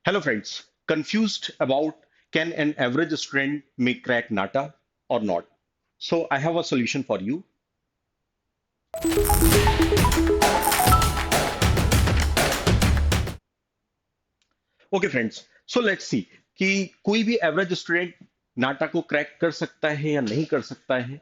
Hello friends, confused about can an average student may crack NATA or not? So I have a solution for you. Okay friends, so let's see कि कोई भी average student नाटा को crack कर सकता है या नहीं कर सकता है।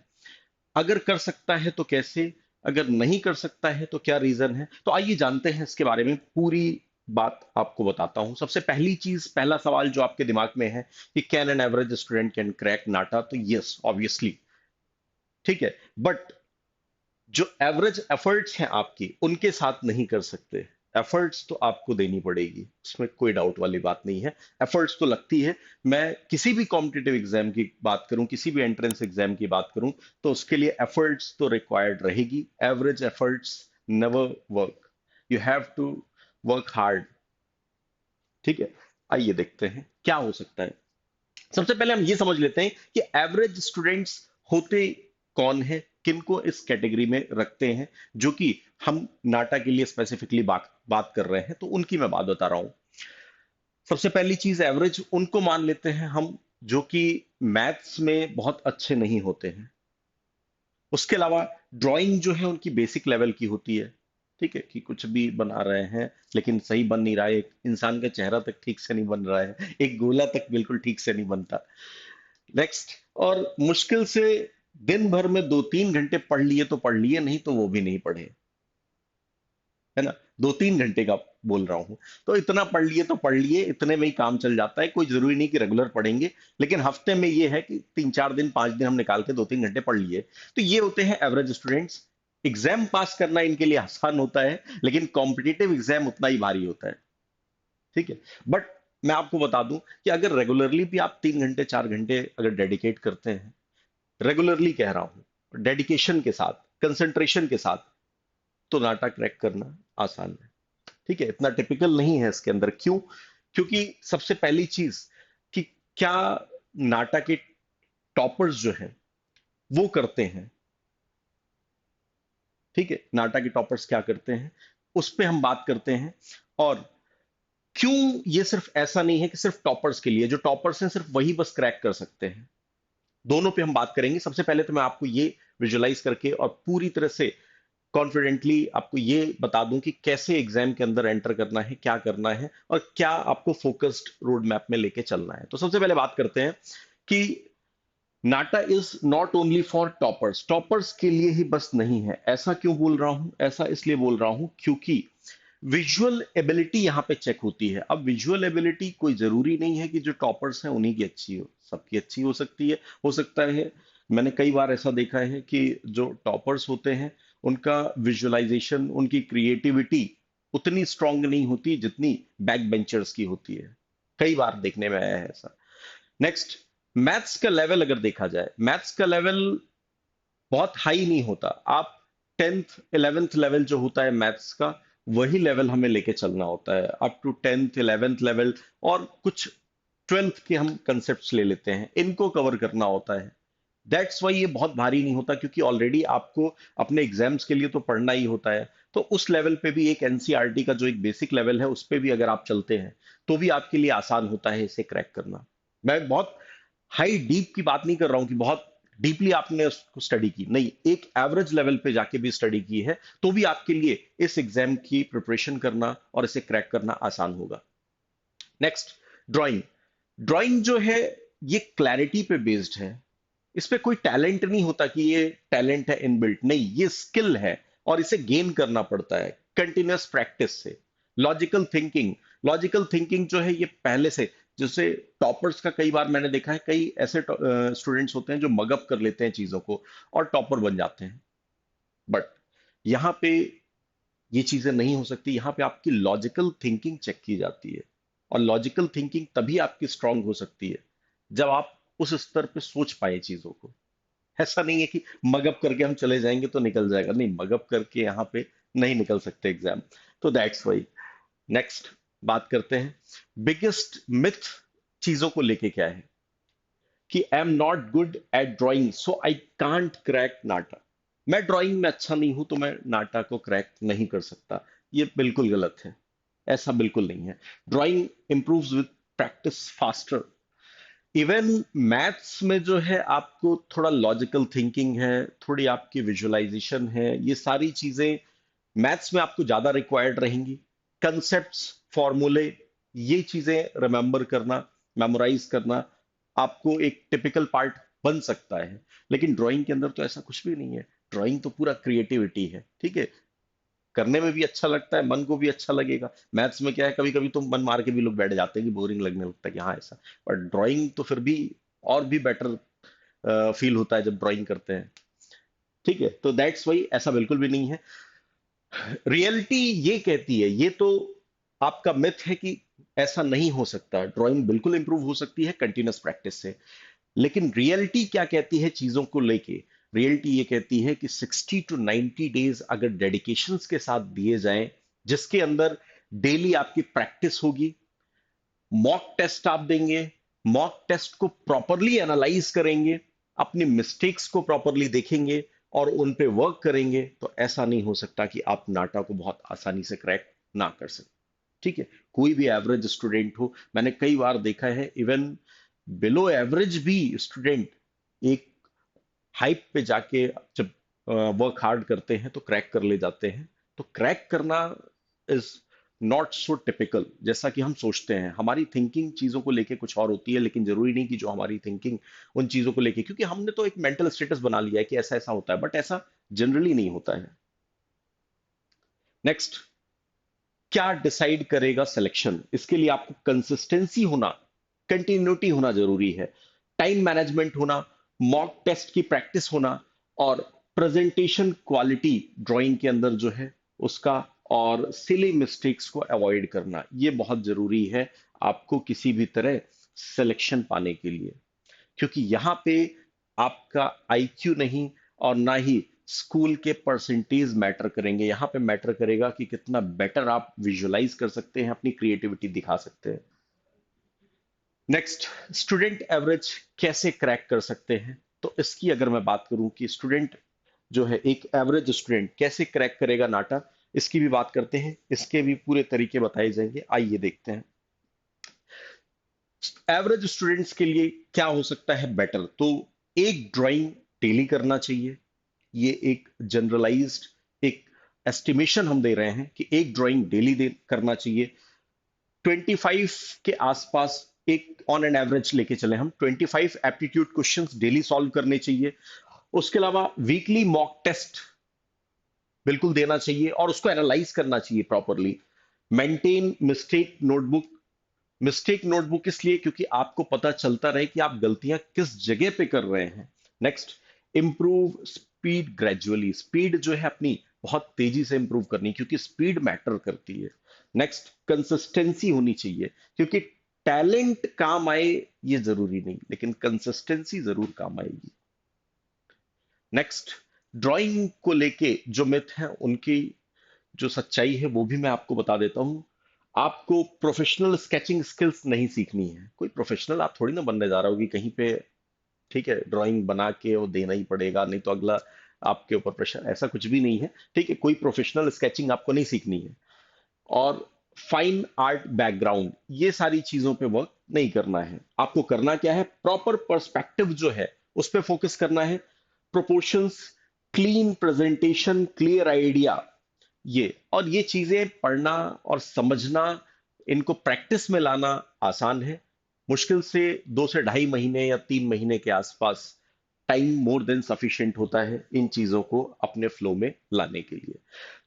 अगर कर सकता है तो कैसे, अगर नहीं कर सकता है तो क्या रीजन है। तो आइए जानते हैं इसके बारे में पूरी बात आपको बताता हूं। सबसे पहली चीज, पहला सवाल जो आपके दिमाग में है कि can an average student can crack NATA, तो यस ऑब्वियसली ठीक है, बट जो एवरेज एफर्ट्स हैं आपकी उनके साथ नहीं कर सकते। एफर्ट्स तो आपको देनी पड़ेगी, उसमें कोई डाउट वाली बात नहीं है। एफर्ट्स तो लगती है। मैं किसी भी कॉम्पिटिटिव एग्जाम की बात करूं, किसी भी एंट्रेंस एग्जाम की बात करूं, तो उसके लिए एफर्ट्स तो रिक्वायर्ड रहेगी। Average efforts never work, you have to work hard. ठीक है, आइए देखते हैं क्या हो सकता है। सबसे पहले हम ये समझ लेते हैं कि एवरेज स्टूडेंट्स होते कौन है, किनको इस कैटेगरी में रखते हैं, जो कि हम नाटा के लिए स्पेसिफिकली बात कर रहे हैं, तो उनकी मैं बात बता रहा हूं। सबसे पहली चीज, एवरेज उनको मान लेते हैं हम जो कि मैथ्स में बहुत अच्छे नहीं होते हैं। उसके अलावा ड्राइंग जो है उनकी बेसिक लेवल की होती है। ठीक है, कि कुछ भी बना रहे हैं लेकिन सही बन नहीं रहा है। एक इंसान का चेहरा तक ठीक से नहीं बन रहा है, एक गोला तक बिल्कुल ठीक से नहीं बनता। नेक्स्ट, और मुश्किल से दिन भर में 2-3 घंटे पढ़ लिए तो पढ़ लिए, नहीं तो वो भी नहीं पढ़े, है ना। 2-3 घंटे का बोल रहा हूं, तो इतना पढ़ लिए तो पढ़ लिए, इतने में ही काम चल जाता है। कोई जरूरी नहीं कि रेगुलर पढ़ेंगे, लेकिन हफ्ते में ये है कि 3-4 दिन 5 दिन हम निकाल के 2-3 घंटे पढ़ लिए। तो ये होते हैं एवरेज स्टूडेंट्स। एग्जाम पास करना इनके लिए आसान होता है, लेकिन कॉम्पिटिटिव एग्जाम उतना ही भारी होता है। ठीक है, बट मैं आपको बता दूं कि अगर रेगुलरली भी आप 3 घंटे 4 घंटे अगर डेडिकेट करते हैं, रेगुलरली कह रहा हूं, डेडिकेशन के साथ, कंसंट्रेशन के साथ, तो नाटा क्रैक करना आसान है। ठीक है, इतना टिपिकल नहीं है इसके अंदर। क्यों? क्योंकि सबसे पहली चीज कि क्या नाटा के टॉपर्स जो हैं वो करते हैं। ठीक है, नाटा के टॉपर्स क्या करते हैं उस पे हम बात करते हैं। और क्यों ये सिर्फ ऐसा नहीं है कि सिर्फ टॉपर्स के लिए, जो टॉपर्स हैं सिर्फ वही बस क्रैक कर सकते हैं। दोनों पे हम बात करेंगे। सबसे पहले तो मैं आपको ये विजुलाइज करके और पूरी तरह से कॉन्फिडेंटली आपको ये बता दूं कि कैसे एग्जाम के अंदर एंटर करना है, क्या करना है, और क्या आपको फोकस्ड रोड मैप में लेके चलना है। तो सबसे पहले बात करते हैं कि NATA is not only for toppers. Toppers के लिए ही बस नहीं है। ऐसा क्यों बोल रहा हूं? ऐसा इसलिए बोल रहा हूं क्योंकि विजुअल एबिलिटी यहां पे चेक होती है। अब विजुअल एबिलिटी कोई जरूरी नहीं है कि जो टॉपर्स हैं उन्हीं की अच्छी हो, सबकी अच्छी हो सकती है। हो सकता है, मैंने कई बार ऐसा देखा है कि जो टॉपर्स होते हैं उनका विजुअलाइजेशन, उनकी क्रिएटिविटी उतनी स्ट्रांग नहीं होती जितनी बैक बेंचर्स की होती है। कई बार देखने में आया है ऐसा। नेक्स्ट, मैथ्स का लेवल अगर देखा जाए, मैथ्स का लेवल बहुत हाई नहीं होता। आप 10th 11th लेवल जो होता है मैथ्स का, वही लेवल हमें लेके चलना होता है, up to 10th 11th level. और कुछ 12th के हम कंसेप्ट ले लेते हैं, इनको कवर करना होता है। दैट्स वाई ये बहुत भारी नहीं होता, क्योंकि ऑलरेडी आपको अपने एग्जाम्स के लिए तो पढ़ना ही होता है। तो उस लेवल पे भी एक एनसीईआरटी का जो एक बेसिक लेवल है उस पे भी अगर आप चलते हैं तो भी आपके लिए आसान होता है इसे क्रैक करना। मैं बहुत हाई डीप की बात नहीं कर रहा हूं कि बहुत डीपली आपने उसको स्टडी की, नहीं, एक एवरेज लेवल पे जाके भी स्टडी की है तो भी आपके लिए इस एग्जाम की प्रिपरेशन करना और इसे क्रैक करना आसान होगा। Next, drawing. ड्राइंग जो है ये क्लैरिटी पे बेस्ड है। इस पे कोई टैलेंट नहीं होता कि ये टैलेंट है इनबिल्ट, नहीं, ये स्किल है और इसे गेन करना पड़ता है कंटिन्यूअस प्रैक्टिस से। लॉजिकल थिंकिंग, लॉजिकल थिंकिंग जो है ये पहले से, जैसे टॉपर्स का कई बार मैंने देखा है, कई ऐसे स्टूडेंट्स होते हैं जो मगअप कर लेते हैं चीजों को और टॉपर बन जाते हैं। बट यहाँ पे ये चीजें नहीं हो सकती। यहाँ पे आपकी लॉजिकल थिंकिंग चेक की जाती है, और लॉजिकल थिंकिंग तभी आपकी स्ट्रांग हो सकती है जब आप उस स्तर पे सोच पाए चीजों को। ऐसा नहीं है कि मगअप करके हम चले जाएंगे तो निकल जाएगा, नहीं, मगअप करके यहाँ पे नहीं निकल सकते एग्जाम। तो दैट्स वाई। नेक्स्ट, बात करते हैं बिगेस्ट मिथ चीजों को लेके क्या है, कि I am not good at drawing so I can't crack NATA. मैं ड्राइंग में अच्छा नहीं हूं तो मैं नाटा को क्रैक नहीं कर सकता। ये बिल्कुल गलत है। ऐसा बिल्कुल नहीं है। Drawing improves with practice faster. Even maths में जो है आपको थोड़ा लॉजिकल थिंकिंग है, थोड़ी आपकी विजुअलाइजेशन है, ये सारी चीजें मैथ्स में आपको ज्यादा रिक्वायर्ड रहेंगी। कंसेप्ट्स, फॉर्मूले, ये चीजें रिमेंबर करना, मेमोराइज करना आपको एक टिपिकल पार्ट बन सकता है। लेकिन ड्राइंग के अंदर तो ऐसा कुछ भी नहीं है। ड्राइंग तो पूरा क्रिएटिविटी है, ठीक है। करने में भी अच्छा लगता है, मन को भी अच्छा लगेगा। मैथ्स में क्या है, कभी कभी तो मन मार के भी लोग बैठ जाते हैं कि बोरिंग लगने लगता है कि हाँ ऐसा। पर ड्राइंग तो फिर भी और भी बेटर फील होता है जब ड्राइंग करते हैं, ठीक है। तो दैट्स वाई ऐसा बिल्कुल भी नहीं है। रियलिटी ये कहती है, ये तो आपका मिथ है कि ऐसा नहीं हो सकता। ड्राइंग बिल्कुल इंप्रूव हो सकती है कंटिन्यूअस प्रैक्टिस से। लेकिन रियलिटी क्या कहती है चीजों को लेके? रियलिटी ये कहती है कि 60 to 90 डेज अगर डेडिकेशंस के साथ दिए जाएं, जिसके अंदर डेली आपकी प्रैक्टिस होगी, मॉक टेस्ट आप देंगे, मॉक टेस्ट को प्रॉपरली एनालाइज करेंगे, अपनी मिस्टेक्स को प्रॉपरली देखेंगे और उन पे वर्क करेंगे, तो ऐसा नहीं हो सकता कि आप नाटा को बहुत आसानी से क्रैक ना कर सकें, ठीक है। कोई भी एवरेज स्टूडेंट हो, मैंने कई बार देखा है, इवन बिलो एवरेज भी स्टूडेंट एक हाइप पे जाके जब वर्क हार्ड करते हैं तो क्रैक कर ले जाते हैं। तो क्रैक करना इज नॉट सो टिपिकल जैसा कि हम सोचते हैं। हमारी थिंकिंग चीजों को लेके कुछ और होती है, लेकिन जरूरी नहीं कि जो हमारी थिंकिंग उन चीजों को लेके, क्योंकि हमने तो एक मेंटल स्टेटस बना लिया है कि ऐसा ऐसा होता है, बट ऐसा जनरली नहीं होता है। नेक्स्ट, क्या डिसाइड करेगा सिलेक्शन? इसके लिए आपको कंसिस्टेंसी होना, कंटिन्यूटी होना जरूरी है, टाइम मैनेजमेंट होना, मॉक टेस्ट की प्रैक्टिस होना, और प्रेजेंटेशन क्वालिटी ड्राइंग के अंदर जो है उसका, और सिली मिस्टेक्स को अवॉइड करना, ये बहुत जरूरी है आपको किसी भी तरह सिलेक्शन पाने के लिए। क्योंकि यहाँ पे आपका आईक्यू नहीं और ना ही स्कूल के परसेंटेज मैटर करेंगे। यहाँ पे मैटर करेगा कि कितना बेटर आप विजुअलाइज कर सकते हैं, अपनी क्रिएटिविटी दिखा सकते हैं। नेक्स्ट, स्टूडेंट एवरेज कैसे क्रैक कर सकते हैं? तो इसकी अगर मैं बात करूं कि स्टूडेंट जो है, एक एवरेज स्टूडेंट कैसे क्रैक करेगा नाटा, इसकी भी बात करते हैं। इसके भी पूरे तरीके बताए जाएंगे, आइए देखते हैं। एवरेज स्टूडेंट्स के लिए क्या हो सकता है बेटर? तो एक ड्राइंग डेली करना चाहिए। ये एक जनरलाइज्ड एक एस्टिमेशन हम दे रहे हैं कि एक ड्राइंग डेली दे करना चाहिए। 25 के आसपास एक ऑन एन एवरेज लेके चले हम, 25 एप्टीट्यूड क्वेश्चंस डेली सॉल्व करने चाहिए। उसके अलावा वीकली मॉक टेस्ट बिल्कुल देना चाहिए और उसको एनालाइज करना चाहिए properly. Maintain mistake notebook. Mistake notebook इसलिए क्योंकि आपको पता चलता रहे कि आप गलतियां किस जगह पे कर रहे हैं। Next, improve speed gradually. Speed जो है अपनी बहुत तेजी से इंप्रूव करनी, क्योंकि स्पीड मैटर करती है। नेक्स्ट, कंसिस्टेंसी होनी चाहिए, क्योंकि टैलेंट काम आए ये जरूरी नहीं, लेकिन कंसिस्टेंसी जरूर काम आएगी। नेक्स्ट, ड्राइंग को लेके जो मिथ है उनकी जो सच्चाई है वो भी मैं आपको बता देता हूं। आपको प्रोफेशनल स्केचिंग स्किल्स नहीं सीखनी है। कोई प्रोफेशनल आप थोड़ी ना बनने जा रहे हो कि कहीं पे, ठीक है, ड्राइंग बना के वो देना ही पड़ेगा, नहीं तो अगला आपके ऊपर प्रेशर, ऐसा कुछ भी नहीं है, ठीक है। कोई प्रोफेशनल स्केचिंग आपको नहीं सीखनी है। और फाइन आर्ट बैकग्राउंड, ये सारी चीजों पे वर्क नहीं करना है। आपको करना क्या है, प्रॉपर पर्सपेक्टिव जो है उस पर फोकस करना है। Proportions, clean presentation, clear idea, ये और ये चीजें पढ़ना और समझना, इनको प्रैक्टिस में लाना आसान है। मुश्किल से 2 से ढाई महीने या 3 महीने के आसपास टाइम मोर देन सफिशिएंट होता है इन चीजों को अपने फ्लो में लाने के लिए।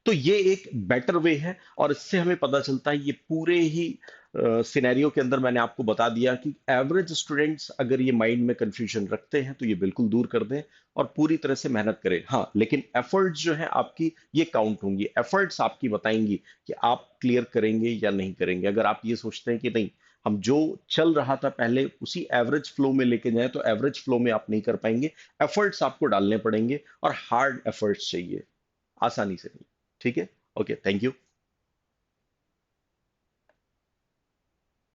तो ये एक बेटर वे है, और इससे हमें पता चलता है, ये पूरे ही सिनेरियो के अंदर मैंने आपको बता दिया कि एवरेज स्टूडेंट्स अगर ये माइंड में कंफ्यूजन रखते हैं तो ये बिल्कुल दूर कर दें और पूरी तरह से मेहनत करें। हाँ, लेकिन एफर्ट्स जो है आपकी ये काउंट होंगी। एफर्ट्स आपकी बताएंगी कि आप क्लियर करेंगे या नहीं करेंगे। अगर आप ये सोचते हैं कि नहीं, हम जो चल रहा था पहले उसी एवरेज फ्लो में लेके जाएं, तो एवरेज फ्लो में आप नहीं कर पाएंगे। एफर्ट्स आपको डालने पड़ेंगे और हार्ड एफर्ट्स चाहिए, आसानी से नहीं। ठीक है, ओके, थैंक यू।